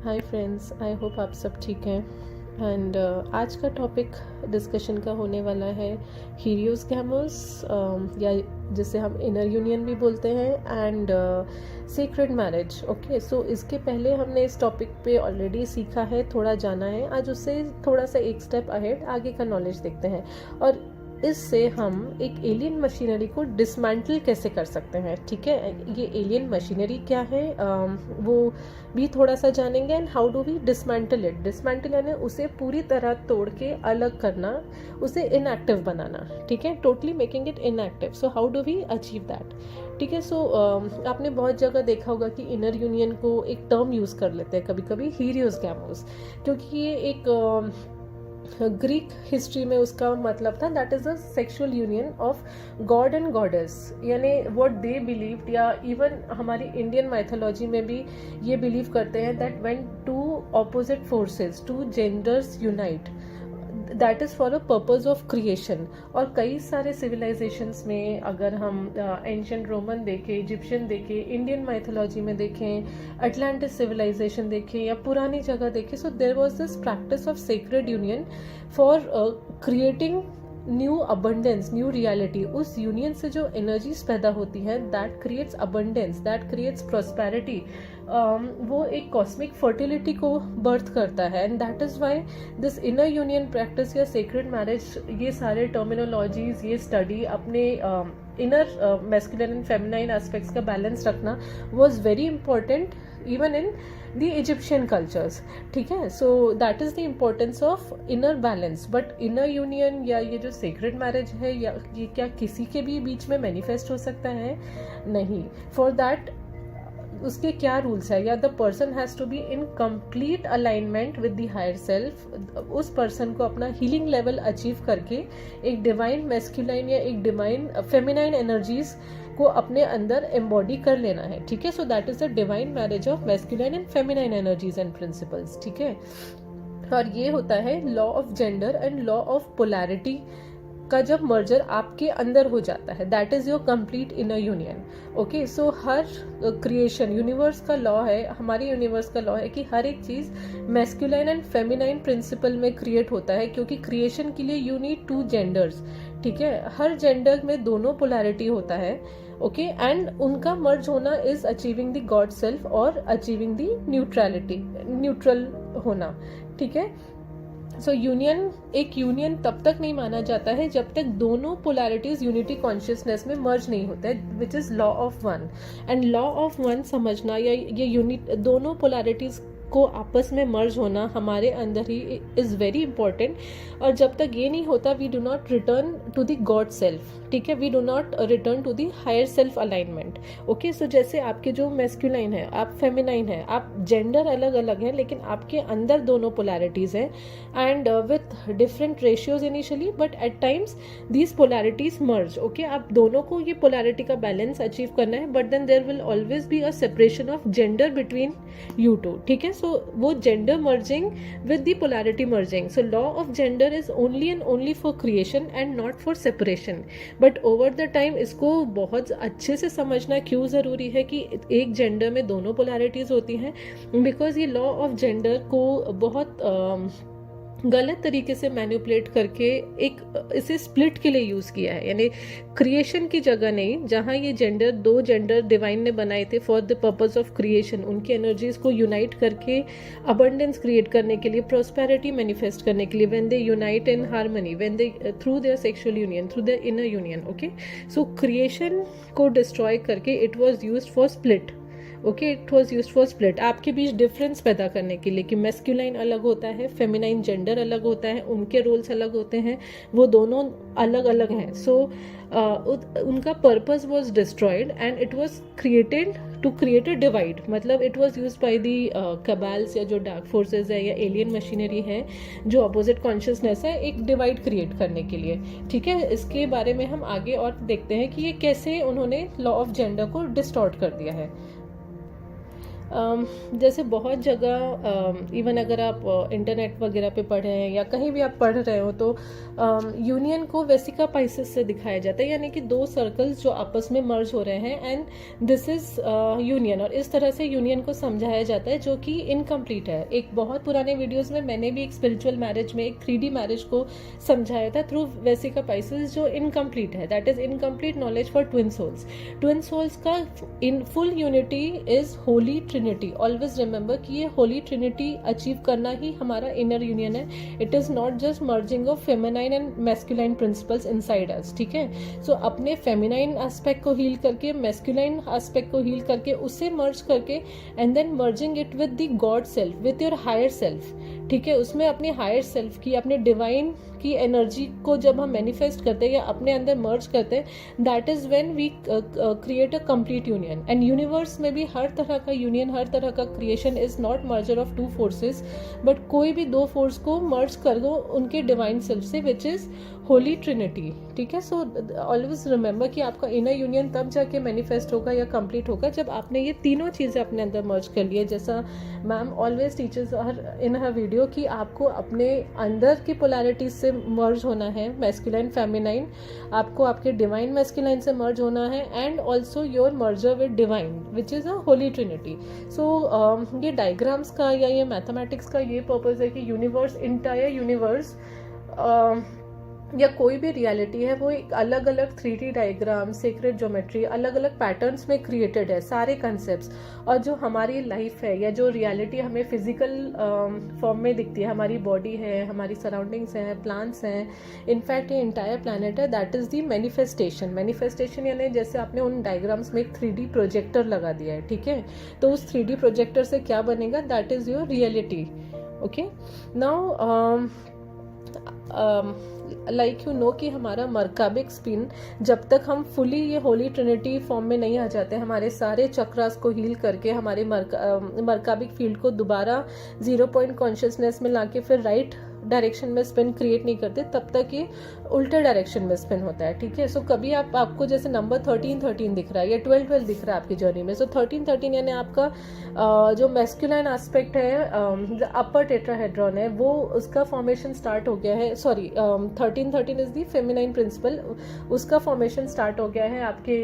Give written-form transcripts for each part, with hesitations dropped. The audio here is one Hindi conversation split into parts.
हाय फ्रेंड्स, आई होप आप सब ठीक हैं। एंड आज का टॉपिक डिस्कशन का होने वाला है हीरियोस गैमोस, या जिसे हम इनर यूनियन भी बोलते हैं, एंड सीक्रेट मैरिज। ओके, सो इसके पहले हमने इस टॉपिक पे ऑलरेडी सीखा है, थोड़ा जाना है। आज उससे थोड़ा सा एक स्टेप अहेड आगे का नॉलेज देखते हैं और इससे हम एक एलियन मशीनरी को डिसमेंटल कैसे कर सकते हैं। ठीक है, ये एलियन मशीनरी क्या है वो भी थोड़ा सा जानेंगे। And how do we dismantle it. Dismantle यानी उसे पूरी तरह तोड़ के अलग करना, उसे इनएक्टिव बनाना। ठीक है, totally making it inactive. So how do we achieve that. ठीक है, सो आपने बहुत जगह देखा होगा कि इनर यूनियन को एक टर्म यूज़ कर लेते हैं कभी कभी, हीरियोस गैमोस, क्योंकि ये एक ग्रीक हिस्ट्री में उसका मतलब था that is a sexual union of god and goddess, यानी व्हाट दे बिलीव्ड, या इवन हमारी इंडियन माइथोलॉजी में भी ये बिलीव करते हैं that when two opposite forces, two genders unite, that is for a purpose of creation. और कई सारे सिविलाइजेशंस में, अगर हम एंशियंट रोमन देखें, इजिप्शियन देखें, इंडियन माइथोलॉजी में देखें, अटलांटिस सिविलाइजेशन देखें या पुरानी जगह देखें, so there was this practice of sacred union for creating new abundance, new reality. उस यूनियन से जो एनर्जीज पैदा होती हैं, that creates abundance, that creates prosperity. वो एक कॉस्मिक फर्टिलिटी को बर्थ करता है। And that is why this inner union practice या सेक्रेड मैरिज, ये सारे टर्मिनोलॉजीज, ये स्टडी अपने inner masculine and feminine aspects का बैलेंस रखना was very important even in the Egyptian cultures. ठीक है, so that is the importance of inner balance. But inner union या ये जो सेक्रेड मैरिज है, या ये क्या किसी के भी बीच में मैनिफेस्ट हो सकता है? नहीं। फॉर दैट उसके क्या रूल्स है, या the person has to be in complete alignment with the higher self. उस पर्सन को अपना हीलिंग लेवल अचीव करके एक डिवाइन मैस्कुलाइन या एक डिवाइन फेमिनाइन एनर्जीज को अपने अंदर एम्बॉडी कर लेना है। ठीक है, so that is the divine marriage of masculine and feminine energies and principles. ठीक है, और ये होता है law of gender and law of polarity का जब मर्जर आपके अंदर हो जाता है, that is your complete inner union. Okay, so her creation, universe का लॉ है, हमारी यूनिवर्स का लॉ है कि हर एक चीज मैस्कुलाइन एंड फेमिनाइन प्रिंसिपल में क्रिएट होता है, क्योंकि क्रिएशन के लिए यू नीड टू जेंडर्स। ठीक है, हर जेंडर में दोनों पोलैरिटी होता है। ओके, एंड उनका मर्ज होना is achieving the god self और अचीविंग द न्यूट्रलिटी, न्यूट्रल होना। ठीक है, सो यूनियन, एक यूनियन तब तक नहीं माना जाता है जब तक दोनों पोलैरिटीज यूनिटी कॉन्शियसनेस में मर्ज नहीं होते, which is law of one. And law of one समझना, या ये यूनिट, दोनों पोलैरिटीज को आपस में मर्ज होना हमारे अंदर ही इज वेरी इंपॉर्टेंट। और जब तक ये नहीं होता, we do not return to the god self. ठीक है, we do not return to the higher self alignment. Okay, so जैसे आपके जो मैस्कुलाइन है, आप फेमिनाइन है, आप जेंडर अलग अलग है, लेकिन आपके अंदर दोनों पोलैरिटीज हैं, and with different ratios initially, but at times these polarities merge. Okay, आप दोनों को ये पोलैरिटी का बैलेंस अचीव करना है, but then there will always be a separation of gender between you two. ठीक है, सो वो gender merging with the polarity merging. So law of gender is only and only for creation and not for separation. But over the time इसको बहुत अच्छे से समझना क्यों ज़रूरी है कि एक जेंडर में दोनों पोलैरिटीज़ होती हैं, बिकॉज ये लॉ ऑफ जेंडर को बहुत गलत तरीके से मैनिपुलेट करके एक इसे स्प्लिट के लिए यूज़ किया है, यानी क्रिएशन की जगह नहीं। जहाँ ये जेंडर, दो जेंडर डिवाइन ने बनाए थे for the purpose of creation, उनकी एनर्जीज को यूनाइट करके अबंडेंस क्रिएट करने के लिए, प्रॉस्पेरिटी मैनिफेस्ट करने के लिए, when they unite in harmony, when they through their sexual union, through their inner union. Okay, so creation को डिस्ट्रॉय करके it was used for split. Okay, it was use for split, आपके बीच डिफरेंस पैदा करने के लिए कि मैस्कुलाइन अलग होता है, फेमिनाइन जेंडर अलग होता है, उनके रोल्स अलग होते हैं, वो दोनों अलग अलग हैं। सो उनका purpose was destroyed and it was created to create a divide. मतलब it was use by the cabals, या जो डार्क फोर्सेज है या एलियन मशीनरी है, जो अपोजिट कॉन्शियसनेस है, एक डिवाइड क्रिएट करने के लिए। ठीक है, इसके बारे में हम आगे और देखते हैं कि ये कैसे उन्होंने लॉ ऑफ जेंडर को डिस्टॉर्ट कर दिया है। जैसे बहुत जगह इवन अगर आप इंटरनेट वगैरह पे पढ़ रहे हैं या कहीं भी आप पढ़ रहे हो तो यूनियन को वेसिका पाइसेस से दिखाया जाता है, यानी कि दो सर्कल्स जो आपस में मर्ज हो रहे हैं एंड दिस इज यूनियन। और इस तरह से यूनियन को समझाया जाता है जो कि इनकम्प्लीट है। एक बहुत पुराने वीडियोस में मैंने भी एक स्पिरिचुअल मैरिज में एक 3D मैरिज को समझाया था थ्रू वेसिका पाइसेस, जो इनकम्प्लीट है, that is incomplete knowledge for twin souls. Twin souls का in full unity is holy trinity. Always remember कि ये होली ट्रिनिटी अचीव करना ही हमारा इनर यूनियन है। It is not just merging of feminine and masculine principles inside us, ठीक है। सो अपने फेमिनाइन एस्पेक्ट को हील करके, मैस्कुलाइन एस्पेक्ट को हील करके, उससे मर्ज करके and then merging it with the god self, with your higher self, ठीक है। उसमें अपने हायर सेल्फ की, अपने डिवाइन की एनर्जी को जब हम मैनिफेस्ट करते हैं या अपने अंदर मर्ज करते हैं, that is when we create a complete union. And universe में भी हर तरह का यूनियन, हर तरह का creation is not merger of two forces, but कोई भी दो फोर्स को मर्ज कर दो उनके डिवाइन सेल्फ से, विच इज होली ट्रिनिटी, ठीक है। सो ऑलवेज रिमेंबर कि आपका इनर यूनियन तब जाके मैनिफेस्ट होगा या कंप्लीट होगा जब आपने ये तीनों चीज़ें अपने अंदर मर्ज कर लिए। जैसा ma'am always teachers in her video कि आपको अपने अंदर की पोलैरिटीज से मर्ज होना है, मैस्कुलाइन फेमिनाइन, आपको आपके डिवाइन मैस्कुलाइन से मर्ज होना है, and also your merger with divine which is a holy trinity. So ये डायग्राम्स का या ये मैथमेटिक्स का ये पर्पज़ है कि यूनिवर्स, इंटायर यूनिवर्स या कोई भी रियलिटी है वो एक अलग अलग 3D डायग्राम, सीक्रेट ज्योमेट्री, अलग अलग पैटर्न्स में क्रिएटेड है सारे कंसेप्ट्स। और जो हमारी लाइफ है या जो रियलिटी हमें फिजिकल फॉर्म में दिखती है, हमारी बॉडी है, हमारी सराउंडिंग्स हैं, प्लांट्स हैं, इनफैक्ट ये इंटायर प्लानट है, that is the manifestation. Manifestation यानी जैसे आपने उन डायग्राम्स में एक 3D प्रोजेक्टर लगा दिया है, ठीक है। तो उस 3D प्रोजेक्टर से क्या बनेगा, that is your reality, okay. Now like you know कि हमारा मरकाबिक स्पिन, जब तक हम फुली ये होली ट्रिनिटी फॉर्म में नहीं आ जाते, हमारे सारे चक्रास को हील करके हमारे मरकाबिक फील्ड को दोबारा 0 पॉइंट कॉन्शियसनेस में लाके फिर राइट डायरेक्शन में स्पिन क्रिएट नहीं करते, तब तक ये उल्टे डायरेक्शन में स्पिन होता है, ठीक है। सो कभी आपको जैसे नंबर 13 दिख रहा है या 12 दिख रहा है आपकी जर्नी में, सो 13 यानी आपका जो मैस्कुलाइन एस्पेक्ट है, अपर टेट्राहेड्रॉन है, वो उसका फॉर्मेशन स्टार्ट हो गया है। Sorry, 13 is the feminine principle, उसका फॉर्मेशन स्टार्ट हो गया है आपके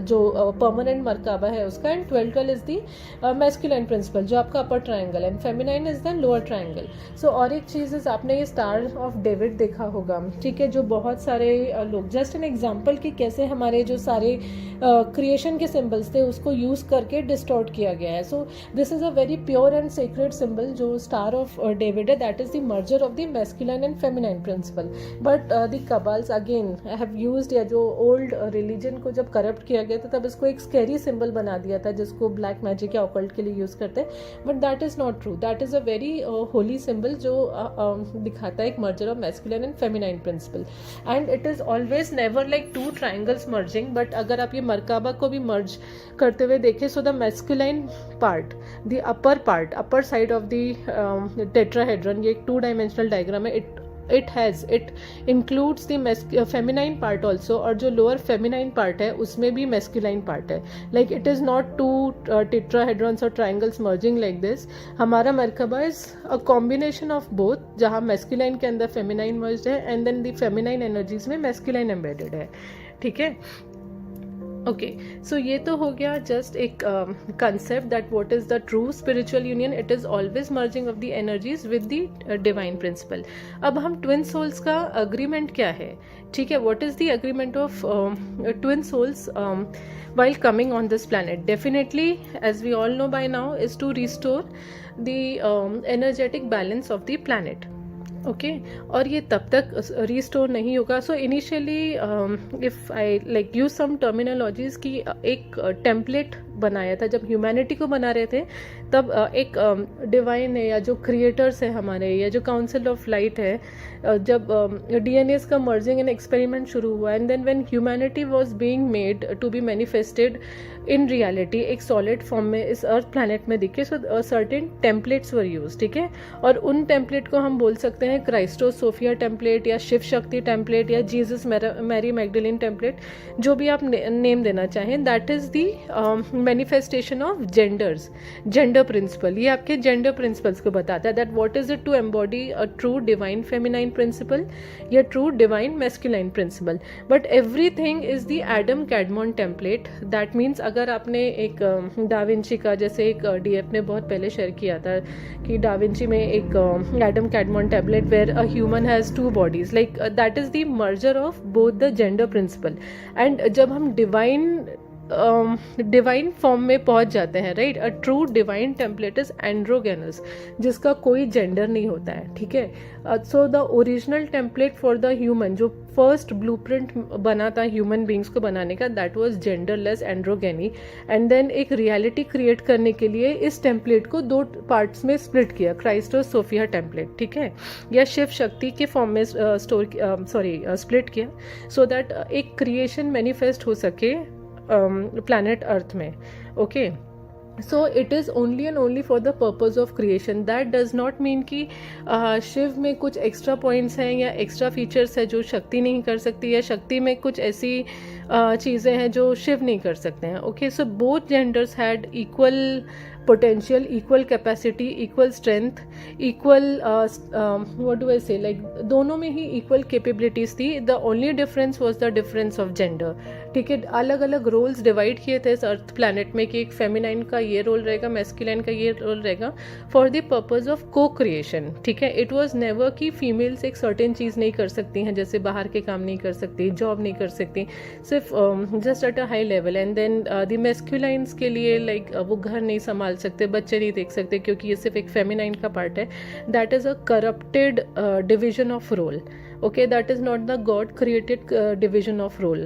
जो परमानेंट मरकाबा है उसका, and 12 is the masculine principle जो आपका upper triangle, and feminine is the lower triangle. So और एक चीज़ इज, आपने ये स्टार ऑफ डेविड देखा होगा, ठीक है, जो बहुत सारे लोग, जस्ट एन एग्जांपल कि कैसे हमारे जो सारे क्रिएशन के सिंबल्स थे उसको यूज करके डिस्टॉर्ट किया गया है। So this is a very pure and secret symbol जो स्टार ऑफ डेविड है, that is the merger of the masculine and feminine principle. But the cabals again have used, या जो ओल्ड रिलीजन को जब करप्ट किया गया था तब इसको एक स्कैरी सिंबल बना दिया था जिसको ब्लैक मैजिक या ऑकल्ट के लिए यूज करते हैं, but that is not true. That is a very holy symbol जो दिखाता है एक merger of masculine and feminine principle, and it is always never like two triangles merging. But अगर आप ये मरकाबा को भी मर्ज करते हुए देखें, so the masculine part, the upper part, upper side of the tetrahedron, ये एक 2 डायमेंशनल डायग्राम है, it includes the feminine part also, और जो lower feminine part है उसमें भी masculine part है, like it is not two tetrahedrons or triangles merging like this। हमारा मरकबा is a combination of both, जहाँ masculine के अंदर feminine merged है and then the feminine energies में masculine embedded है, ठीक है। ओके, सो ये तो हो गया जस्ट एक concept that what is the true spiritual union, it is always merging of the energies with the divine principle. अब हम ट्विन सोल्स का अग्रीमेंट क्या है, ठीक है, what is the agreement of twin souls while coming on this planet? Definitely, as we all know by now, is to restore the energetic balance of the planet, okay और ये तब तक रिस्टोर नहीं होगा। So initially if I like use some terminologies की एक टेम्पलेट बनाया था जब ह्यूमैनिटी को बना रहे थे, तब एक डिवाइन है या जो क्रिएटर्स है हमारे, या जो काउंसिल ऑफ लाइट है, जब डीएनएस का मर्जिंग एंड एक्सपेरिमेंट शुरू हुआ, and then when humanity was being made to be manifested in reality, एक सॉलिड फॉर्म में इस अर्थ प्लैनेट में दिखे, so certain templates were use, ठीक है। और उन टेम्पलेट को हम बोल सकते हैं क्राइस्टोस सोफिया टेम्पलेट, या शिव शक्ति टेम्पलेट, या जीसस मैरी मैगडलिन टेम्पलेट, जो भी आप नेम देना चाहें, that is the manifestation of genders, gender principle, ये आपके जेंडर प्रिंसिपल्स को बताता है that what is it to embody a true divine feminine principle या true divine masculine principle. But everything is the Adam Kadmon template. That means अगर आपने एक डाविंची का, जैसे एक डीएफ ने बहुत पहले शेयर किया था कि डाविंची में एक Adam Kadmon template where a human has two bodies, like that is the merger of both the gender principle. And जब हम डिवाइन फॉर्म में पहुंच जाते हैं, right, a true divine template is androgynous, जिसका कोई जेंडर नहीं होता है, ठीक है. So the original template for the human, जो फर्स्ट ब्लूप्रिंट बना था ह्यूमन बींग्स को बनाने का, that was genderless androgyny. And then एक रियलिटी क्रिएट करने के लिए इस टेम्पलेट को 2 पार्ट्स में स्प्लिट किया, क्राइस्टोस सोफिया टेम्पलेट, ठीक है, या शिव शक्ति के फॉर्म में स्प्लिट किया, सो दैट एक क्रिएशन मैनिफेस्ट हो सके planet अर्थ में. Okay, so it is only and only for the purpose of creation. That does not mean कि शिव में कुछ एक्स्ट्रा पॉइंट्स हैं या एक्स्ट्रा फीचर्स है जो शक्ति नहीं कर सकती, या शक्ति में कुछ ऐसी चीज़ें हैं जो शिव नहीं कर सकते हैं. Okay, so both genders had equal potential, equal capacity, equal strength, equal what do I say, like दोनों में ही equal capabilities थी. the only difference was the difference of gender. ठीक है, अलग अलग रोल्स डिवाइड किए थे इस अर्थ प्लैनेट में कि एक फेमिनाइन का ये रोल रहेगा, मैस्कुलाइन का ये रोल रहेगा, फॉर द पर्पज ऑफ को क्रिएशन. ठीक है, इट वाज नेवर कि फीमेल्स एक सर्टेन चीज़ नहीं कर सकती हैं, जैसे बाहर के काम नहीं कर सकती, जॉब नहीं कर सकती, सिर्फ just at a high level. And then the masculines के लिए लाइक वो घर नहीं संभाल सकते, बच्चे नहीं देख सकते, क्योंकि ये सिर्फ एक फेमिनाइन का पार्ट है. That is a corrupted division of role. Okay, that is not the God created division of role.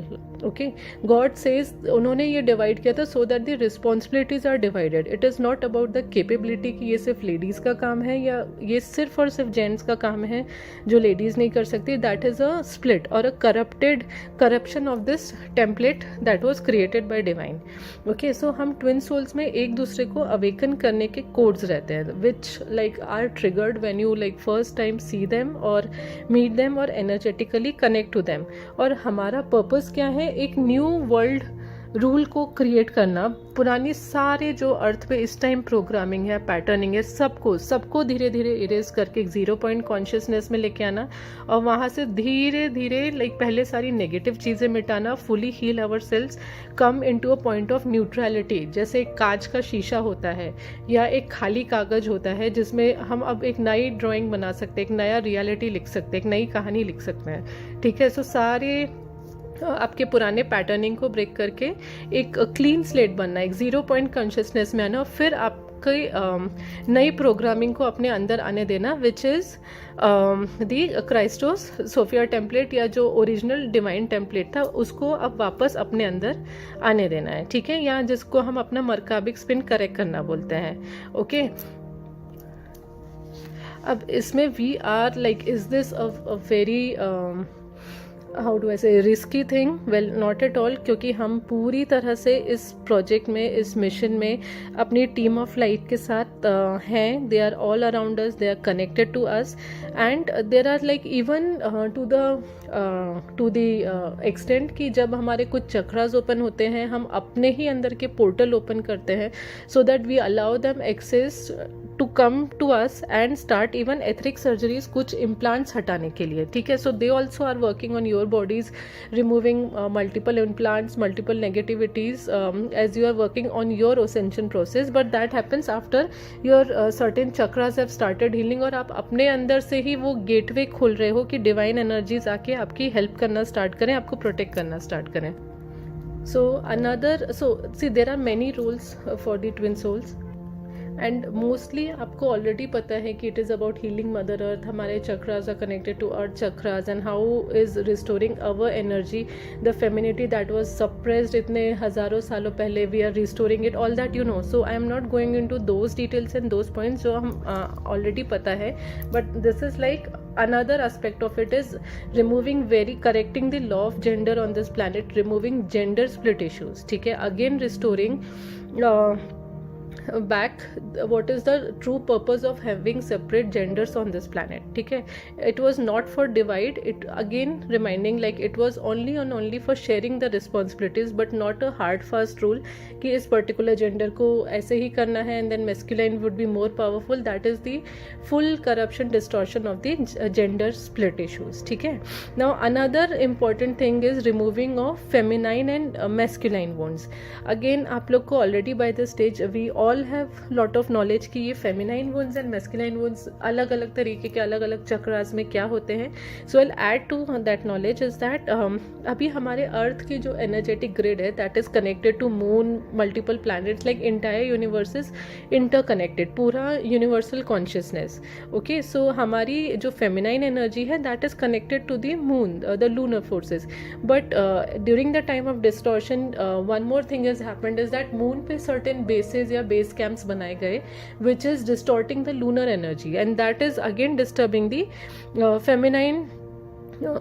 Okay, God says उन्होंने ये डिवाइड किया था so that the responsibilities are divided. It is not about the capability कि ये सिर्फ लेडीज़ का काम है या ये सिर्फ और सिर्फ जेंट्स का काम है जो लेडीज़ नहीं कर सकती. That is a split or a corruption of this template that was created by divine. Okay, so हम twin souls में एक दूसरे को awaken करने के codes रहते हैं which like are triggered when you like first time see them or meet them और एनर्जेटिकली कनेक्ट टू देम. और हमारा पर्पस क्या है, एक न्यू वर्ल्ड रूल को क्रिएट करना. पुरानी सारे जो अर्थ पे इस टाइम प्रोग्रामिंग है, पैटर्निंग है, सबको धीरे धीरे इरेज करके एक 0 पॉइंट कॉन्शियसनेस में लेके आना, और वहाँ से धीरे धीरे लाइक पहले सारी नेगेटिव चीज़ें मिटाना, fully heal our selves, come into a point of neutrality. जैसे एक कांच का शीशा होता है या एक खाली कागज होता है जिसमें हम अब एक नई ड्राइंग बना सकते हैं, एक नया रियलिटी लिख सकते हैं, एक नई कहानी लिख सकते हैं. ठीक है, सो सारे आपके पुराने पैटर्निंग को ब्रेक करके एक क्लीन स्लेट बनना, एक 0 पॉइंट कॉन्शियसनेस में आना, फिर आपकी नई प्रोग्रामिंग को अपने अंदर आने देना, which is the Christos Sophia template या जो ओरिजिनल डिवाइन टेम्पलेट था, उसको अब वापस अपने अंदर आने देना है. ठीक है, या जिसको हम अपना मरकाबिक स्पिन करेक्ट करना बोलते हैं. ओके, अब इसमें we are like, is this a very how do I say risky thing? Well, not at all, क्योंकि हम पूरी तरह से इस प्रोजेक्ट में, इस मिशन में अपनी टीम ऑफ लाइट के साथ हैं. They are all around us, they are connected to us, and there are like even to the extent कि जब हमारे कुछ चक्रास ओपन होते हैं, हम अपने ही अंदर के पोर्टल ओपन करते हैं, so that we allow them access to come to us and start even etheric surgeries, कुछ इम्प्लांट्स हटाने के लिए. ठीक है, so they also are working on your bodies, removing multiple implants, multiple negativities as you are working on your ascension process, but that happens after your certain chakras have started healing, और आप अपने अंदर से ही वो गेटवे खोल रहे हो कि डिवाइन एनर्जीज आके आपकी हेल्प करना स्टार्ट करें, आपको प्रोटेक्ट करना स्टार्ट करें. so see, there are many roles for the twin souls, and mostly आपको ऑलरेडी पता है कि it is about healing mother earth. हमारे chakras are connected to earth chakras and how is restoring our energy, the femininity that was suppressed इतने हज़ारों सालों पहले, we are restoring it, all that you know. So I am not going into those details and those points जो हम ऑलरेडी पता है, but this is like another aspect of it is correcting the law of gender on this planet, removing gender split issues. ठीक है, again restoring back what is the true purpose of having separate genders on this planet. ठीक है, it was not for divide, it again reminding like it was only and only for sharing the responsibilities, but not a hard fast rule कि इस particular gender को ऐसे ही करना है and then masculine would be more powerful. That is the full corruption distortion of the gender split issues. ठीक है, now another important thing is removing of feminine and masculine wounds. Again आप लोग को already by this stage we all have lot of knowledge कि ये feminine wounds and masculine wounds अलग अलग तरीके के अलग अलग चक्रास में क्या होते हैं. So I add to that knowledge is that अभी हमारे अर्थ की जो एनर्जेटिक ग्रिड है that is connected to moon, multiple planets, like entire universe is interconnected, पूरा यूनिवर्सल कॉन्शियसनेस. ओके, सो हमारी जो फेमिनाइन एनर्जी है that is connected to the moon, the lunar forces. But during the time of distortion one more thing is happened is that moon पे सर्टेन बेसिस या बेस कैंप्स बनाए गए which is distorting the lunar energy and that is again disturbing the feminine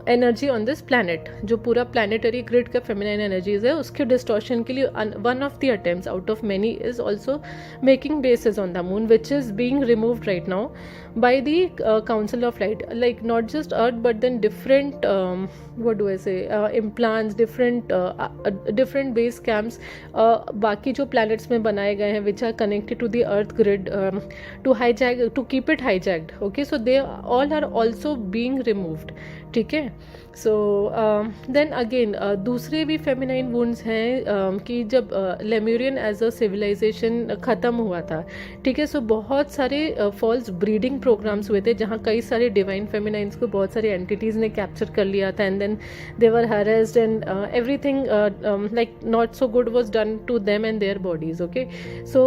energy on this planet. जो पूरा प्लानिटरी ग्रिड का फेमिनाइन एनर्जीज है उसके डिस्टॉर्शन के लिए one of the attempts out of many is also making basis on the moon which is being removed right now by the council of light, like not just earth but then different what do I say implants, different base camps बाकी जो planets में बनाए गए हैं which are connected to the earth grid to keep it hijacked. Okay, so they all are also being removed. ठीक है, सो देन अगेन दूसरे भी फेमिनाइन वुंड्स हैं कि जब लेम्यूरियन एज अ सिविलाइजेशन ख़त्म हुआ था. ठीक है, सो बहुत सारे फॉल्स ब्रीडिंग प्रोग्राम्स हुए थे जहाँ कई सारे डिवाइन फेमिनाइंस को बहुत सारे एंटिटीज़ ने कैप्चर कर लिया था and then they were harassed and everything like not so good was done to them and their bodies. Okay, so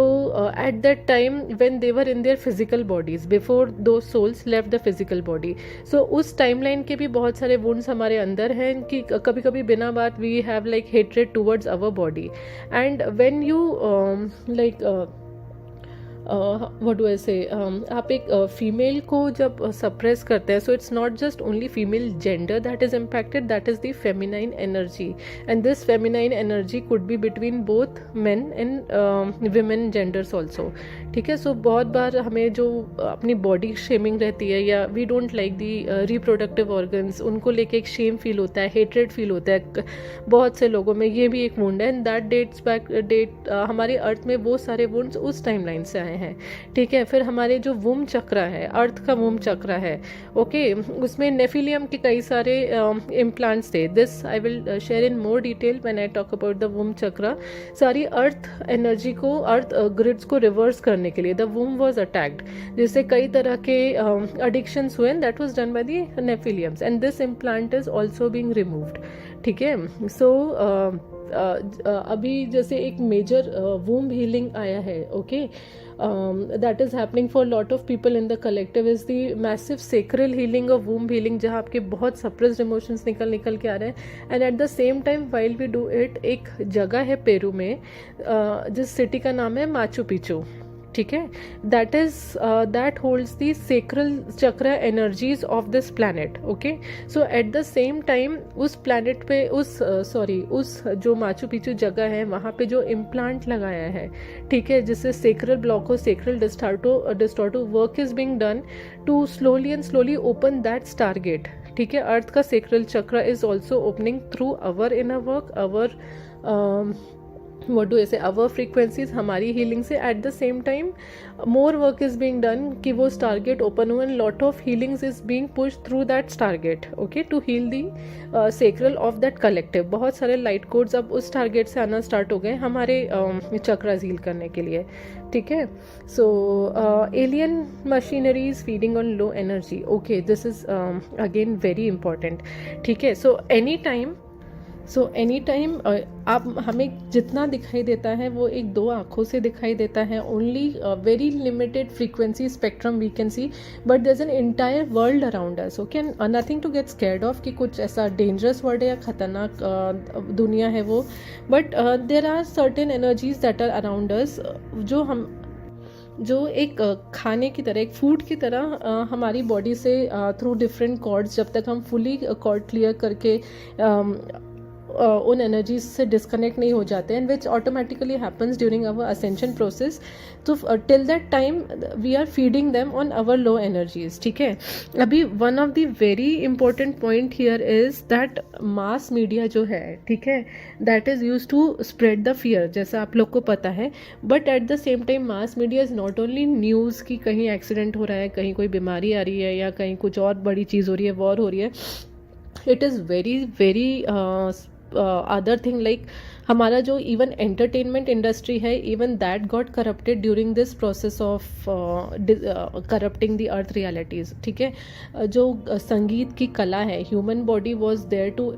at that time when they were in their physical bodies before those souls left the physical body. So उस टाइमलाइन के भी बहुत सारे वुंड्स हमारे अंदर हैं कि कभी कभी बिना बात we have like hatred towards our body and when you like what do I say आप एक फीमेल को जब सप्रेस करते हैं, so it's not just only female gender that is impacted, that is the feminine energy and this feminine energy could be between both men and women genders also. ठीक है, सो बहुत बार हमें जो अपनी बॉडी शेमिंग रहती है या we don't like the reproductive organs, उनको लेके एक शेम फील होता है, हेट्रेड फील होता है बहुत से लोगों में. ये भी एक वुंड है एंड दैट डेट हमारे अर्थ में वो सारे वुंड्स उस टाइम लाइन से आए हैं. ठीक है, फिर हमारे जो वुम चक्र है, अर्थ का वुम चक्र है, ओके, उसमें नेफिलियम के कई सारे इम्प्लांट्स थे. This I will share in more detail when I talk about the womb chakra. सारी अर्थ एनर्जी को, अर्थ ग्रिड्स को रिवर्स करने के लिए द वुम वाज अटैक्ड, जिससे कई तरह के एडिक्शंस हुए. That was done by the Nephilims and this implant is also being removed. ठीक है, सो अभी जैसे एक मेजर वूम हीलिंग आया है, okay, that is happening for a lot of people in the collective is the massive sacral healing of womb healing, जहाँ आपके बहुत suppressed emotions निकल के आ रहे हैं. and at the same time while we do it, एक जगह है पेरू में जिस सिटी का नाम है माचू पिचू. ठीक है, that holds the sacral chakra energies of this planet. okay, so at the same time उस planet पे उस जो माचू पिचू जगह है वहाँ पे जो इम्प्लांट लगाया है, ठीक है, जिससे sacral block हो, sacral distorto work is being done to slowly open that stargate. ठीक है, अर्थ का sacral chakra is also opening through our inner work, our what do I say, our frequencies, हमारी healing से. at the same time more work is being done कि वो stargate open हो and lot of healings is being pushed through that stargate, okay, to heal the sacral of that collective. बहुत सारे light codes अब उस stargate से आना start हो गए हमारे chakras heal करने के लिए. ठीक है, so alien machinery is feeding on low energy. okay, this is again very important. ठीक है, so एनी टाइम आप हमें जितना दिखाई देता है वो एक दो आँखों से दिखाई देता है. Only very limited frequency spectrum we can see, but there is an entire world around us. Okay, nothing to get scared of कि कुछ ऐसा डेंजरस वर्ल्ड है या खतरनाक दुनिया है वो. But there are certain energies that are around us जो एक खाने की तरह, एक फूड की तरह हमारी बॉडी से थ्रू डिफरेंट कॉर्ड्स, जब तक हम फुली कॉर्ड क्लियर करके उन एनर्जीज से डिस्कनेक्ट नहीं हो जाते हैं, which automatically happens during our ascension process. तो till that time we are feeding them on our low energies. ठीक है, अभी one of the very important point here is that mass media जो है, ठीक है, that is use to spread the fear, जैसा आप लोग को पता है. But at the same time mass media is not only news कि कहीं एक्सीडेंट हो रहा है, कहीं कोई बीमारी आ रही है, या कहीं कुछ और बड़ी चीज़ हो रही है, वॉर हो रही है. It is very very other thing, like हमारा जो इवन एंटरटेनमेंट इंडस्ट्री है, even that got corrupted during this process of corrupting the earth realities. ठीक है, जो संगीत की कला है, human body was there to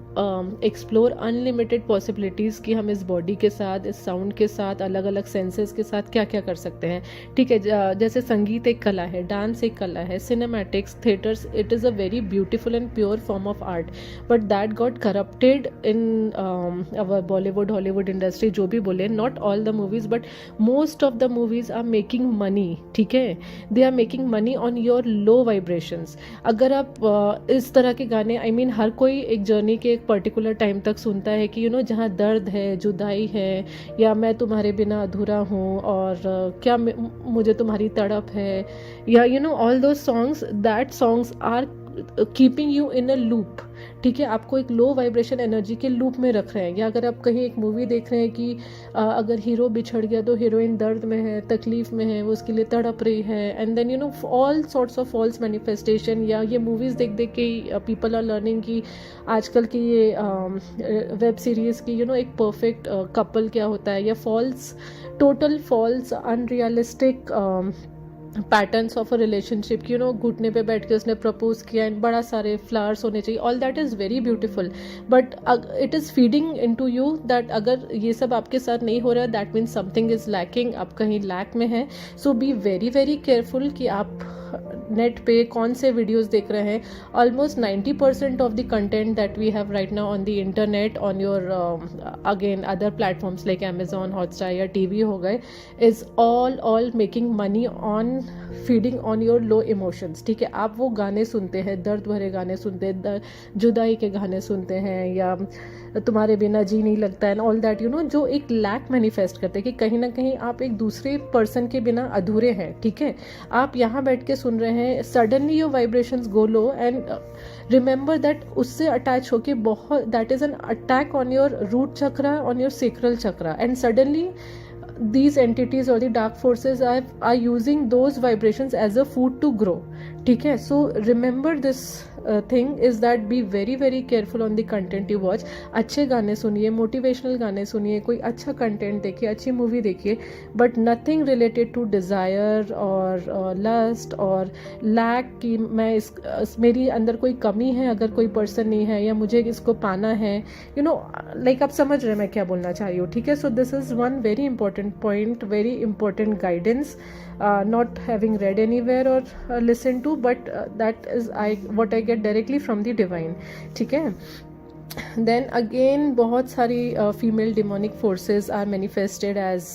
explore unlimited possibilities कि हम इस बॉडी के साथ, इस साउंड के साथ, अलग अलग सेंसेस के साथ क्या क्या कर सकते हैं. ठीक है, जैसे संगीत एक कला है, डांस एक कला है, cinematics, theatres, it is a very beautiful and pure form of art. But that got corrupted in our Bollywood, Hollywood industry, जो भी बोले, not all the movies but most of the movies are making money. ठीक है, they are making money on your low vibrations. अगर आप इस तरह के गाने, आई मीन हर कोई एक जर्नी के एक पर्टिकुलर टाइम तक सुनता है कि जहाँ दर्द है, जुदाई है, या मैं तुम्हारे बिना अधूरा हूँ, और क्या मुझे तुम्हारी तड़प है, या all those songs, that songs are keeping you in a loop. ठीक है, आपको एक लो वाइब्रेशन एनर्जी के लूप में रख रहे हैं. या अगर आप कहीं एक मूवी देख रहे हैं कि अगर हीरो बिछड़ गया तो हीरोइन दर्द में है, तकलीफ में है, वो उसके लिए तड़प रही है, and then all sorts of false manifestation. या ये मूवीज़ देख देख के पीपल आर लर्निंग कि आजकल की ये वेब सीरीज़ की एक परफेक्ट कपल क्या होता है, या false, total false unrealistic patterns of a relationship की घुटने पे बैठ के उसने प्रपोज किया एंड बड़ा सारे फ्लावर्स होने चाहिए. All that is very beautiful, but it is feeding in to you that अगर ये सब आपके साथ नहीं हो रहा है, that means something is lacking, आप कहीं लैक में हैं. So be very very careful कि आप नेट पे कौन से वीडियोस देख रहे हैं. Almost 90% of the content that we have right now on the internet, on your again other platforms like Amazon, Hotstar या टीवी हो गए, is all making money on feeding on your low emotions. ठीक है, आप वो गाने सुनते हैं, दर्द भरे गाने सुनते हैं, जुदाई के गाने सुनते हैं, या तुम्हारे बिना जी नहीं लगता, एंड ऑल दैट जो एक लैक मैनिफेस्ट करते हैं कि कहीं ना कहीं आप एक दूसरे पर्सन के बिना अधूरे हैं. ठीक है, आप यहाँ बैठ के सुन रहे हैं, suddenly your vibrations go low, and remember that उससे अटैच होके बहुत, that is an attack on your root chakra, on your sacral chakra, and suddenly these entities or the dark forces are using those vibrations as a food to grow. ठीक है, so remember this thing is that be very very careful on the content you watch. अच्छे गाने सुनिए, मोटिवेशनल गाने सुनिए, कोई अच्छा कंटेंट देखिए, अच्छी मूवी देखिए, but nothing related to desire और लस्ट और लैक कि मैं मेरी अंदर कोई कमी है अगर कोई पर्सन नहीं है, या मुझे इसको पाना है, लाइक आप समझ रहे हैं मैं क्या बोलना चाह रही हूँ. ठीक है, so this is one very important point, very important guidance, not having read anywhere or listened to, but that is what I get directly from the divine. ठीक है, then again बहुत सारी female demonic forces are manifested as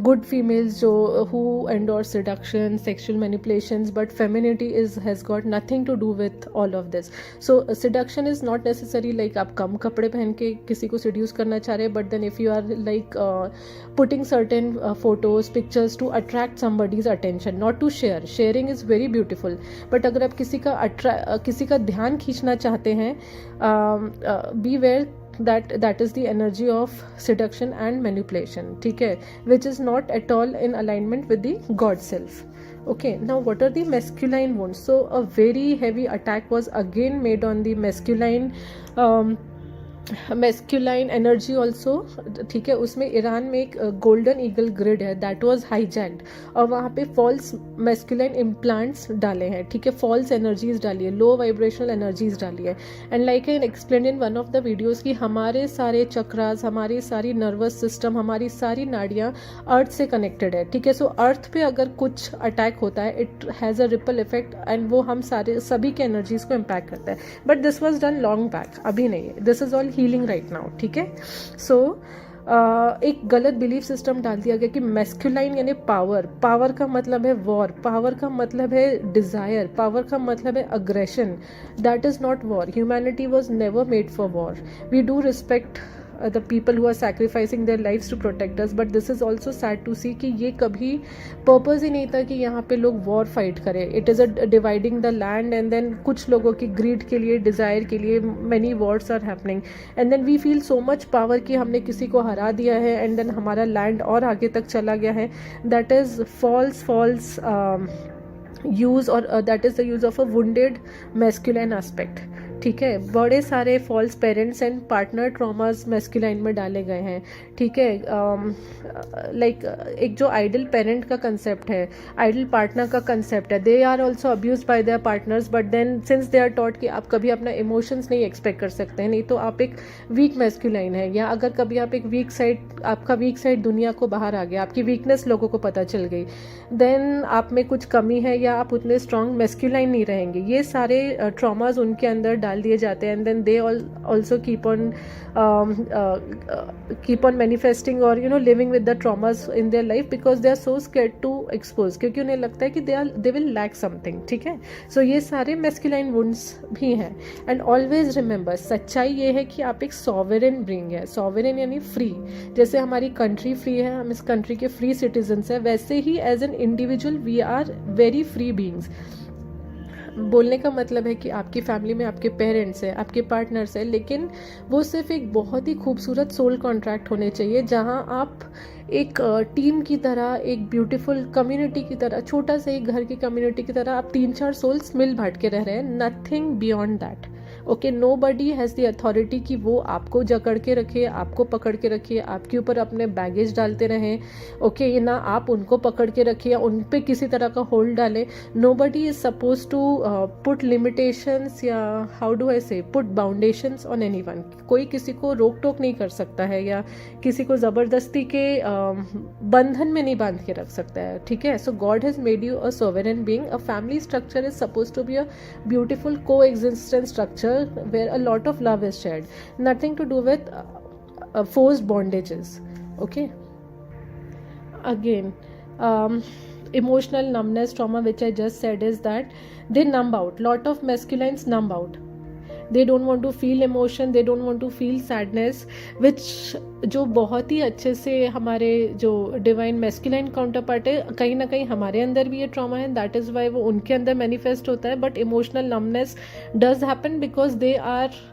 good females जो who endure seduction, sexual manipulations, but femininity has got nothing to do with all of this. So seduction is not necessary like आप कम कपड़े पहन के किसी को seduce करना चाह रहे, but then if you are like putting certain photos, pictures to attract somebody's attention, not to share. Sharing is very beautiful, but अगर आप किसी का ध्यान खींचना चाहते हैं, beware that is the energy of seduction and manipulation. ठीक है, which is not at all in alignment with the God self. Okay, now what are the masculine wounds? So a very heavy attack was again made on the masculine energy also. ठीक है, उसमें ईरान में एक गोल्डन ईगल ग्रिड है दैट वाज हाईजैक्ड, और वहाँ पे फॉल्स मैस्कुलाइन इम्प्लांट्स डाले हैं. ठीक है, फॉल्स एनर्जीज डाली है, लो वाइब्रेशनल एनर्जीज डाली है. And like I explain in one of the videos कि हमारे सारे चक्रास, हमारी सारी नर्वस सिस्टम, हमारी सारी नाड़ियाँ अर्थ से कनेक्टेड है. ठीक है, सो अर्थ पे अगर कुछ अटैक होता है, it has a ripple effect, and वो हम सभी के एनर्जीज को इम्पैक्ट करता है. But this was done long back, अभी नहीं है. This is all healing right now. ठीक है, so एक गलत बिलीफ सिस्टम डाल दिया गया कि मैस्कुलाइन यानी पावर, पावर का मतलब है वॉर, पावर का मतलब है डिज़ायर, पावर का मतलब है aggression. That is not war. Humanity was never made for war. We do respect the people who are sacrificing their lives to protect us, but this is also sad to see कि ये कभी पर्पज़ ही नहीं था कि यहाँ पे लोग वॉर फाइट करें. It is a dividing the land and then कुछ लोगों की ग्रीड के लिए, डिज़ायर के लिए many wars are happening and then we feel so much power कि हमने किसी को हरा दिया है एंड देन हमारा लैंड और आगे तक चला गया है. दैट इज़ फॉल्स यूज़ और that is the use of a wounded masculine aspect. ठीक है, बड़े सारे false parents and partner traumas masculine में डाले गए हैं. ठीक है, लाइक एक जो आइडल पेरेंट का कंसेप्ट है, आइडल पार्टनर का कंसेप्ट है, they are also abuse by their partners, but then since they are taught कि आप कभी अपना इमोशंस नहीं एक्सपेक्ट कर सकते हैं, नहीं तो आप एक वीक मैस्कुलाइन है. या अगर कभी आप एक वीक साइड, आपका वीक साइड दुनिया को बाहर आ गया, आपकी वीकनेस लोगों को पता चल गई, देन आप में कुछ कमी है या आप उतने स्ट्रॉन्ग मैस्कुलाइन नहीं रहेंगे. ये सारे ट्रॉमास उनके अंदर डाल दिए जाते हैं and then they also keep on manifesting और living with the traumas in their life because they are so scared to expose, क्योंकि उन्हें लगता है कि दे विल लैक समथिंग. ठीक है, सो ये सारे मैस्कुलाइन वुंड्स भी हैं. एंड ऑलवेज रिमेंबर, सच्चाई ये है कि आप एक सॉवरेन बीइंग है. सॉवरेन यानी फ्री. जैसे हमारी कंट्री फ्री है, हम इस कंट्री के फ्री सिटीजन्स हैं, वैसे ही as an individual we are very free beings. बोलने का मतलब है कि आपकी फैमिली में आपके पेरेंट्स हैं, आपके पार्टनर्स हैं, लेकिन वो सिर्फ एक बहुत ही खूबसूरत सोल कॉन्ट्रैक्ट होने चाहिए जहां आप एक टीम की तरह, एक ब्यूटीफुल कम्युनिटी की तरह, छोटा सा एक घर की कम्युनिटी की तरह आप 3-4 सोल्स मिल बांट के रह रहे हैं. Nothing beyond that. Okay, nobody has the authority कि वो आपको जकड़ के रखे, आपको पकड़ के रखिए, आपके ऊपर अपने बैगेज डालते रहें. ओके, ये ना आप उनको पकड़ के रखिए या उन पे किसी तरह का होल्ड डालें. Nobody is suppose to put limitations या how do I say put बाउंडेशंस on anyone. कोई किसी को रोक टोक नहीं कर सकता है या किसी को ज़बरदस्ती के बंधन में नहीं बांध के रख सकता है. ठीक है, so God has made you a sovereign being. A family structure is suppose to be a beautiful coexistence structure where a lot of love is shared, nothing to do with forced bondages. Okay, again, emotional numbness trauma, which I just said, is that they numb out. Lot of masculines numb out. They don't want to feel emotion, they don't want to feel sadness, which जो बहुत ही अच्छे से हमारे जो डिवाइन मैस्कुलाइन काउंटर पार्ट है, कहीं ना कहीं हमारे अंदर भी ये ट्रॉमा है. दैट इज़ वाई वो उनके अंदर मैनिफेस्ट होता है. But emotional numbness does happen because they are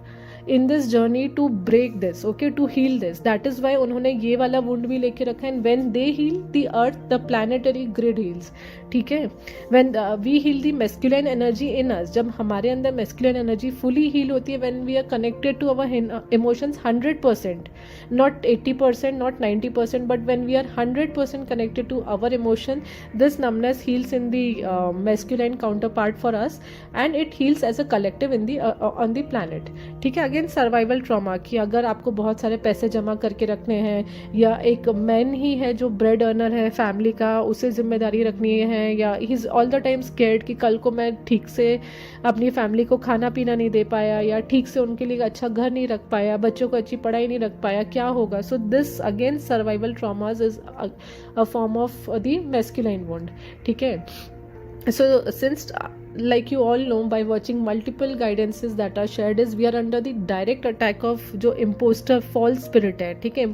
in this journey to break this, okay, to heal this. That is why उन्होंने ये वाला wound भी लेके रखा है. And when they heal, the earth, the planetary grid heals. ठीक है, when we heal the masculine energy in us, जब हमारे अंदर masculine energy fully heal होती है, when we are connected to our emotions 100%, not 80%, not 90%, but when we are 100% connected to our emotion, this numbness heals in the masculine counterpart for us, and it heals as a collective in the on the planet. ठीक है, अगेन सर्वाइवल ट्रॉमा कि अगर आपको बहुत सारे पैसे जमा करके रखने हैं या एक मैन ही है जो ब्रेड अर्नर है फैमिली का, उसे जिम्मेदारी रखनी है, या he is all the time scared कि कल को मैं ठीक से अपनी फैमिली को खाना पीना नहीं दे पाया या ठीक से उनके लिए अच्छा घर नहीं रख पाया, बच्चों को अच्छी पढ़ाई नहीं रख पाया, क्या होगा. So this again survival traumas is a form of the masculine wound. ठीक है, so since like you all know by watching multiple guidances that are shared is we are under the direct attack of जो imposter false spirit है. ठीक है,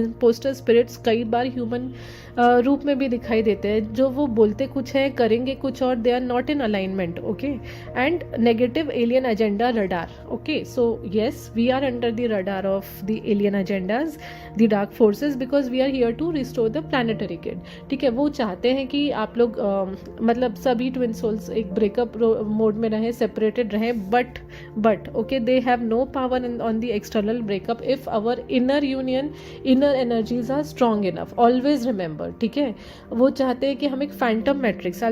imposter spirits कई बार human रूप में भी दिखाई देते हैं, जो वो बोलते कुछ है, करेंगे कुछ और, they are not in alignment. Okay, and negative alien agenda radar. Okay, so yes, we are under the radar of the alien agendas, the dark forces, because we are here to restore the planetary grid. ठीक है, वो चाहते हैं कि आप लोग मतलब सभी ट्विन सोल्स एक ब्रेकअप मोड में रहें, सेपरेटेड रहें, but okay, they have no power on the external breakup if our inner union, inner energies are strong enough. Always remember. ठीक है, वो चाहते हैं कि हम एक phantom matrix,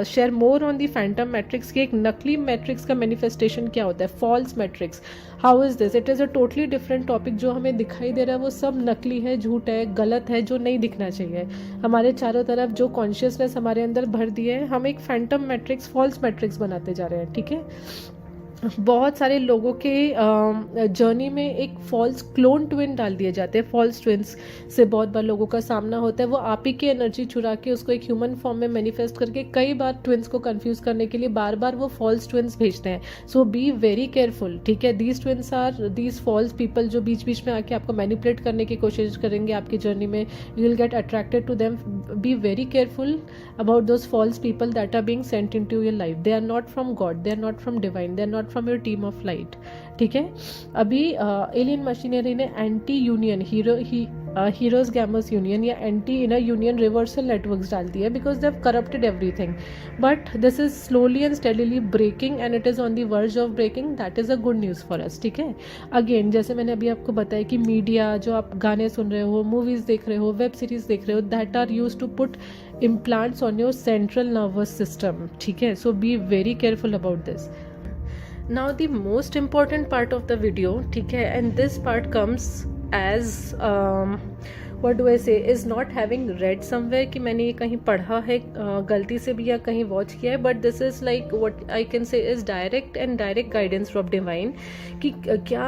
share more on the phantom matrix की एक नकली मैट्रिक्स का मैनिफेस्टेशन क्या होता है, false matrix. How is this? It is a totally different topic. जो हमें दिखाई दे रहा है वो सब नकली है, झूठ है, गलत है, जो नहीं दिखना चाहिए. हमारे चारों तरफ जो कॉन्शियसनेस हमारे अंदर भर दी है, हम एक फैंटम मैट्रिक्स, फॉल्स मैट्रिक्स बनाते जा रहे हैं. ठीक है, बहुत सारे लोगों के जर्नी में एक फॉल्स क्लोन ट्विन डाल दिए जाते हैं। फॉल्स ट्विन्स से बहुत बार लोगों का सामना होता है। वो आप ही की एनर्जी चुरा के उसको एक ह्यूमन फॉर्म में मैनिफेस्ट करके कई बार ट्विन्स को कंफ्यूज करने के लिए बार बार वो फॉल्स ट्विन्स भेजते हैं। सो बी वेरी केयरफुल, ठीक है। These twins are these false people जो बीच बीच में आके आपको मैनिपुलेट करने की कोशिश करेंगे आपकी जर्नी में। You will get attracted to them. Be very careful about those false people that are being sent into your life. They are not from God, they are not from divine, they are not from your team of light, ठीक है। अभी एलियन मशीनरी ने anti union heroes gamers union या anti inner union reversal networks डाल दिया because they have corrupted everything, but this is slowly and steadily breaking and it is on the verge of breaking. That is a good news for us, ठीक है। अगेन जैसे मैंने अभी आपको बताया कि मीडिया, जो आप गाने सुन रहे हो, मूवीज़ देख रहे हो, वेब सीरीज़ देख रहे हो, that are use to put implants on your central nervous system, ठीक है। So be very careful about this. Now the most important part of the video, ठीक है, and this part comes as what do I say, is not having read somewhere कि मैंने ये कहीं पढ़ा है गलती से भी या कहीं वॉच किया है, but this is like what I can say is direct and direct guidance from divine कि क्या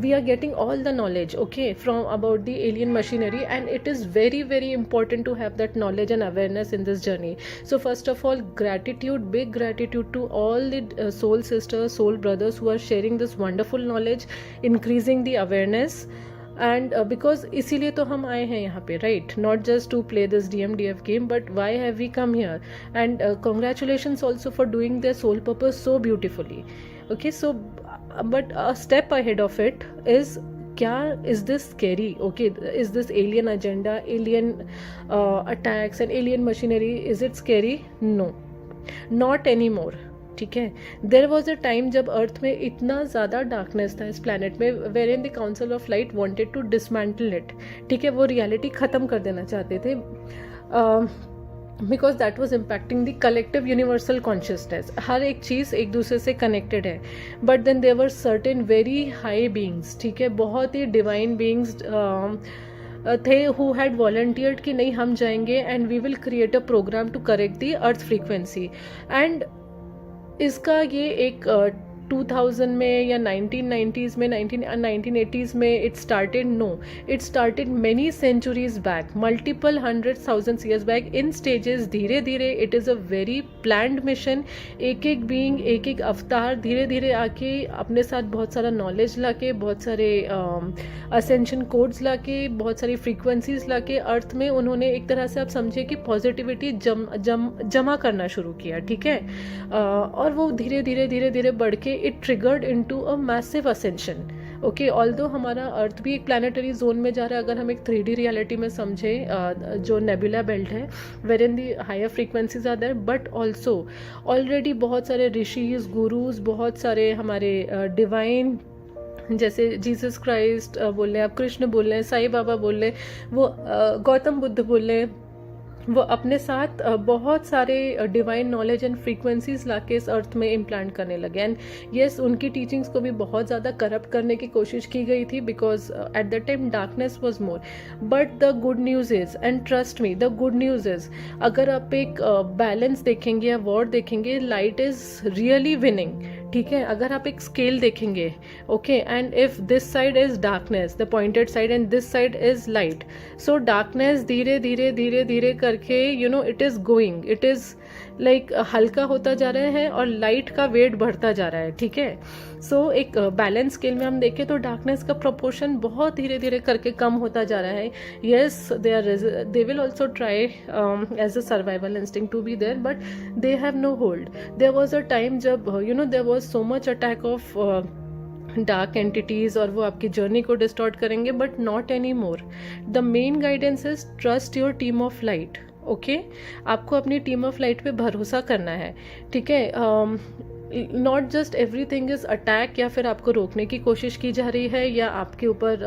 we are getting all the knowledge, okay, from about the alien machinery, and it is very very important to have that knowledge and awareness in this journey. So first of all, gratitude, big gratitude to all the soul sisters, soul brothers who are sharing this wonderful knowledge, increasing the awareness. And because इसीलिए तो हम आए हैं यहाँ पे, right, not just to play this DMDF game, but why have we come here. And congratulations also for doing their soul purpose so beautifully, okay. So but a step ahead of it is, क्या is this scary, okay, is this alien agenda, alien attacks and alien machinery, is it scary? No, not any more, ठीक है। देर वॉज अ टाइम जब अर्थ में इतना ज़्यादा डार्कनेस था इस प्लानट में, where in the council of light wanted to dismantle it, ठीक है। वो रियलिटी ख़त्म कर देना चाहते थे because that was impacting the collective universal consciousness. हर एक चीज़ एक दूसरे से कनेक्टेड है, but then there were certain very high beings, ठीक है, बहुत ही डिवाइन बींग्स थे हु हैड वॉलंटियर्ड कि नहीं हम जाएंगे and we will create a program to correct the earth frequency. And इसका ये एक 2000 में या 1990s में, 1980s में it started? No, it started many centuries back, multiple 100,000 years back, in stages, धीरे धीरे। It is a very planned mission. एक एक बीइंग, एक एक अवतार धीरे धीरे आके अपने साथ बहुत सारा नॉलेज लाके, बहुत सारे असेंशन कोड्स लाके, बहुत सारी फ्रीक्वेंसीज लाके अर्थ में उन्होंने एक तरह से आप समझिए कि पॉजिटिविटी जमा करना शुरू किया, ठीक है। और वो धीरे धीरे धीरे धीरे बढ़ के it triggered into a massive ascension, okay. Although हमारा अर्थ भी एक प्लानिटरी जोन में जा रहा है, अगर हम एक 3D रियलिटी में समझे, जो नेबुला बेल्ट है, where in the higher frequencies are there, but also already बहुत सारे ऋषिज, गुरुज, बहुत सारे हमारे डिवाइन, जैसे जीसस क्राइस्ट बोल रहे हैं, आप कृष्ण बोल रहे हैं, साईं बाबा बोल रहे हैं, वो गौतम बुद्ध बोल रहे हैं, वो अपने साथ बहुत सारे डिवाइन नॉलेज एंड फ्रीक्वेंसीज लाके इस अर्थ में इम्प्लांट करने लगे। एंड येस, उनकी टीचिंग्स को भी बहुत ज़्यादा करप्ट करने की कोशिश की गई थी because at that time darkness was more. But the good news is, and trust me, the good news is, अगर आप एक बैलेंस देखेंगे या वॉर देखेंगे, लाइट इज़ रियली विनिंग, ठीक है। अगर आप एक स्केल देखेंगे, okay, and if this side is darkness, the pointed side, and this side is light, so darkness धीरे धीरे धीरे धीरे करके, you know, it is going, it is like हल्का होता जा रहा है और लाइट का वेट बढ़ता जा रहा है, ठीक है। सो एक बैलेंस स्केल में हम देखें तो डार्कनेस का प्रोपोर्शन बहुत धीरे धीरे करके कम होता जा रहा है। Yes, they will also try as a survival instinct to be there, but they have no hold. There was a time जब, you know, there was so much attack of dark entities और वो आपकी जर्नी को डिस्टॉर्ट करेंगे, but not any more. The main guidance is trust your team of light, okay. आपको अपनी टीम ऑफ लाइट पे भरोसा करना है, ठीक है। Not just everything is attack, या फिर आपको रोकने की कोशिश की जा रही है या आपके ऊपर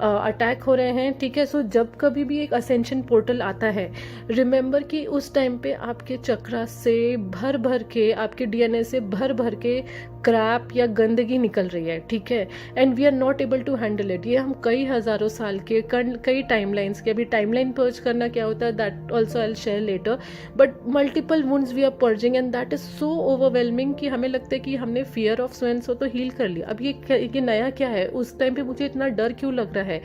अटैक हो रहे हैं, ठीक है। सो जब कभी भी एक असेंशन पोर्टल आता है, रिमेंबर कि उस टाइम पे आपके चक्रा से भर भर के, आपके DNA से भर भर के क्रैप या गंदगी निकल रही है, ठीक है, and we are not able to handle it. ये हम कई हज़ारों साल के कई टाइमलाइंस के, अभी टाइमलाइन पर्ज करना क्या होता है that also I will share later, but multiple wounds we are purging and that is so overwhelming कि हमें लगता है कि हमने fear of so and so तो हील कर लिया। अब ये नया क्या है, उस टाइम पे मुझे इतना डर क्यों लग रहा है?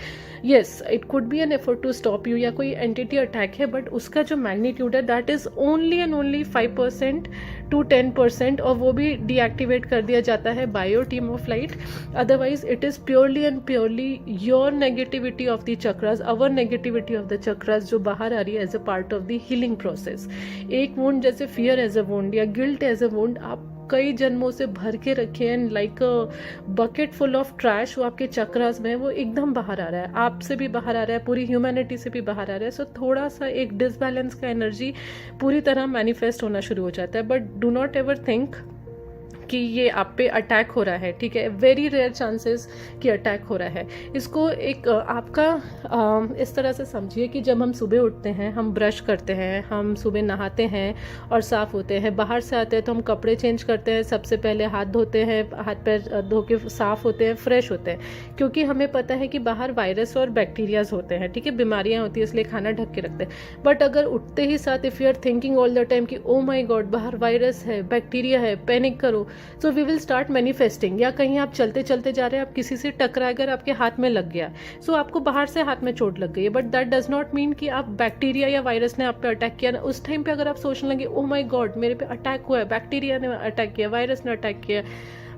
Yes, it could be an effort to stop you, या कोई एंटिटी अटैक है, बट उसका जो मैग्नीट्यूड है that is only and only 5% to 10%, और वो भी डीएक्टिवेट कर दिया जाता है by your team of light. Otherwise it is purely and purely your negativity of the chakras, our negativity of the chakras जो बाहर आ रही है as a part of the healing process. एक वुंड जैसे फियर एज अ वुंड या गिल्ट एज अ वुंड आप कई जन्मों से भर के रखे हैं, like a bucket full of trash, वो आपके चक्रास में है, वो एकदम बाहर आ रहा है, आपसे भी बाहर आ रहा है, पूरी ह्यूमैनिटी से भी बाहर आ रहा है। सो थोड़ा सा एक डिसबैलेंस का एनर्जी पूरी तरह मैनिफेस्ट होना शुरू हो जाता है, but do not ever think कि ये आप पे अटैक हो रहा है, ठीक है, वेरी रेयर चांसेस कि अटैक हो रहा है। इसको एक आपका इस तरह से समझिए कि जब हम सुबह उठते हैं, हम ब्रश करते हैं, हम सुबह नहाते हैं और साफ़ होते हैं, बाहर से आते हैं तो हम कपड़े चेंज करते हैं, सबसे पहले हाथ धोते हैं, हाथ पैर धो के साफ़ होते हैं, फ्रेश होते हैं, क्योंकि हमें पता है कि बाहर वायरस और बैक्टीरियाज होते हैं, ठीक है, बीमारियाँ होती है, इसलिए खाना ढक के रखते हैं। बट अगर उठते ही साथ if you are thinking all the time कि ओ माई गॉड बाहर वायरस है, बैक्टीरिया है, पैनिक करो, so we will start manifesting. या कहीं आप चलते चलते जा रहे हैं, आप किसी से टकरा कर आपके हाथ में लग गया, सो आपको बाहर से हाथ में चोट लग गई है, but that does not mean कि आप बैक्टीरिया या वायरस ने आप पे अटैक किया ना। उस टाइम पे अगर आप सोचने लगे ओ माय गॉड मेरे पे अटैक हुआ है, बैक्टीरिया ने अटैक किया, वायरस ने अटैक किया,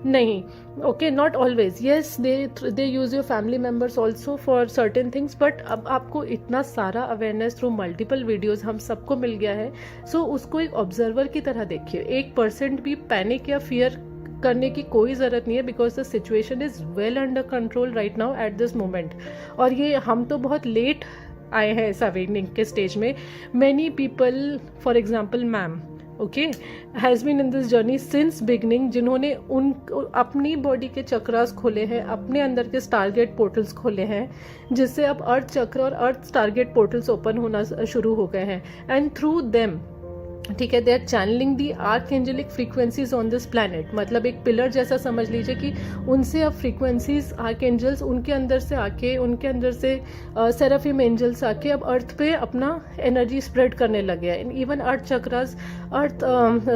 नहीं, okay, not always, yes they use your family members also for certain things, but अब आपको इतना सारा अवेयरनेस थ्रू मल्टीपल वीडियोज हम सबको मिल गया है, सो उसको एक ऑब्जर्वर की तरह देखिए। 1% भी पैनिक या फियर करने की कोई ज़रूरत नहीं है, because the situation is well under control right now at this moment. और ये हम तो बहुत लेट आए हैं इस अवेकनिंग के स्टेज में। Many people, for example ma'am, okay, has been in this journey since beginning, जिन्होंने अपनी बॉडी के चक्रास खोले हैं, अपने अंदर के स्टारगेट पोर्टल्स खोले हैं, जिससे अब अर्थ चक्र और अर्थ स्टारगेट पोर्टल्स ओपन होना शुरू हो गए हैं, एंड थ्रू देम, ठीक है, they are channeling the archangelic frequencies on this planet. मतलब एक पिलर जैसा समझ लीजिए कि उनसे अब फ्रीक्वेंसीज आर्क एंजल्स उनके अंदर से आके, उनके अंदर से सेराफिम एंजल्स आके अब अर्थ पे अपना एनर्जी स्प्रेड करने लगे हैं। Even earth chakras, earth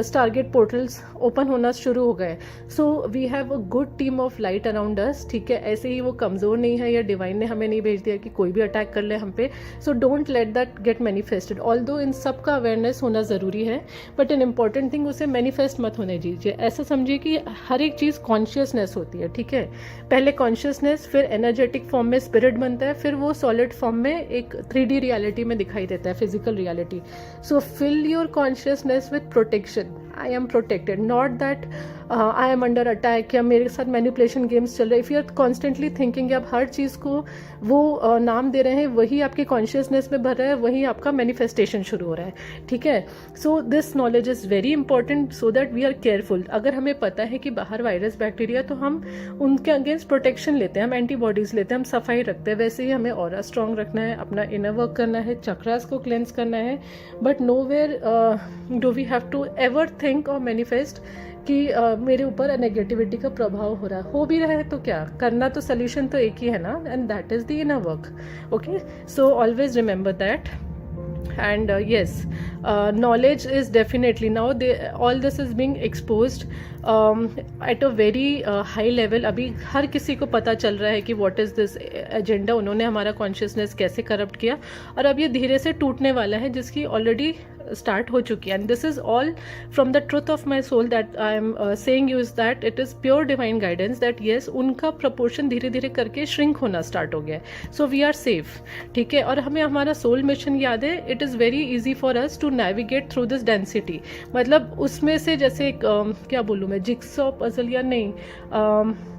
stargate portals open होना शुरू हो गए। So we have a good team of light around us, ठीक है, ऐसे ही वो कमज़ोर नहीं है या डिवाइन ने हमें नहीं भेज दिया कि कोई भी अटैक कर ले हम पे। So don't let that get manifested, although इन सब का अवेयरनेस होना ज़रूरी है, बट एन इम्पॉर्टेंट थिंग उसे मैनिफेस्ट मत होने दीजिए। ऐसा समझिए कि हर एक चीज़ कॉन्शियसनेस होती है, ठीक है, पहले कॉन्शियसनेस, फिर एनर्जेटिक फॉर्म में स्पिरिट बनता है, फिर वो सॉलिड फॉर्म में एक 3D रियलिटी में दिखाई देता है, physical reality. So fill your consciousness with protection. I am protected, not that I am under attack या मेरे साथ मैनिपुलेशन गेम्स चल रहे। If you are constantly thinking, आप हर चीज़ को वो नाम दे रहे हैं, वही आपके कॉन्शियसनेस में भर रहा है, वही आपका मैनिफेस्टेशन शुरू हो रहा है, ठीक है। So this knowledge is very important so that we are careful. अगर हमें पता है कि बाहर वायरस बैक्टीरिया, तो हम उनके अगेंस्ट प्रोटेक्शन लेते हैं, हम एंटीबॉडीज लेते हैं, हम सफाई रखते हैं। वैसे ही हमें ऑरा स्ट्रॉन्ग रखना है, अपना इनर वर्क करना है, चक्रास को क्लेंस करना है, but nowhere do we have to ever think और मैनिफेस्ट कि मेरे ऊपर नेगेटिविटी का प्रभाव हो रहा है। हो भी रहा है तो क्या करना, तो सोल्यूशन तो एक ही है ना, and that is the inner work, okay. So always remember that, and yes, knowledge is definitely now all this is being exposed at a very high level। अभी हर किसी को पता चल रहा है कि what is this agenda, उन्होंने हमारा consciousness कैसे करप्ट किया, और अब ये धीरे से टूटने वाला है, जिसकी ऑलरेडी स्टार्ट हो चुकी है। And this is all from the truth of my soul that I am saying you is that it is pure divine guidance, that yes उनका प्रपोर्शन धीरे धीरे करके श्रिंक होना स्टार्ट हो गया है। सो वी आर सेफ, ठीक है, और हमें हमारा सोल मिशन याद है। It is very easy for us to navigate through this density. मतलब उसमें से जैसे क्या बोलूँ मैं, जिक्सॉ पजल या नहीं,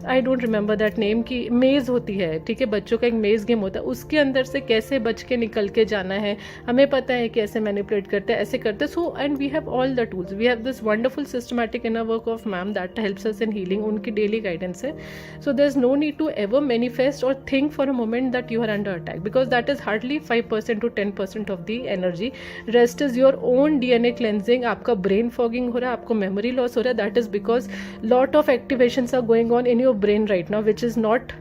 I don't remember that name, की मेज़ होती है, ठीक है, बच्चों का एक मेज़ गेम होता है, उसके अंदर से कैसे बच के निकल के जाना है, हमें पता है कि ऐसे मैनिपुलेट करते हैं, ऐसे करते। So and we have all the tools, we have this wonderful systematic inner work of ma'am that helps us in healing, उनकी डेली गाइडेंस है। So there is no need to ever manifest और think for a moment that you are under attack, because that is hardly 5% to 10% of the energy. Rest is your own DNA cleansing. आपका ब्रेन फॉगिंग हो रहा है, आपको मेमोरी लॉस हो रहा है, that is because because lot of activations are going on in your brain right now, which is not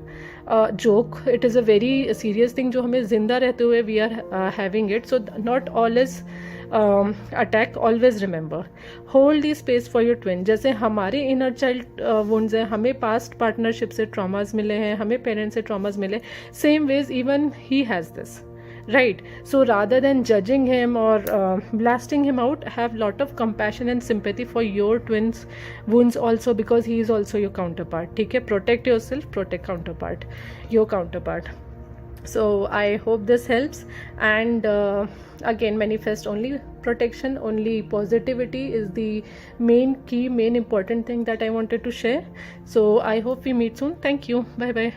joke. It is a very serious thing जो हमें जिंदा रहते हुए we are having it. So not all is attack. Always remember, hold the space for your twin. जैसे हमारे इनर चाइल्ड वुंड्स हैं, हमें पास्ट पार्टनरशिप से ट्रॉमास मिले हैं, हमें पेरेंट्स से ट्रॉमास मिले, same ways even he has this, right? So rather than judging him or blasting him out, have lot of compassion and sympathy for your twins wounds also, because he is also your counterpart. ठीक है, protect yourself, protect counterpart, your counterpart. So I hope this helps, and again, manifest only protection, only positivity is the main key, main important thing that I wanted to share. So I hope we meet soon. Thank you. Bye bye.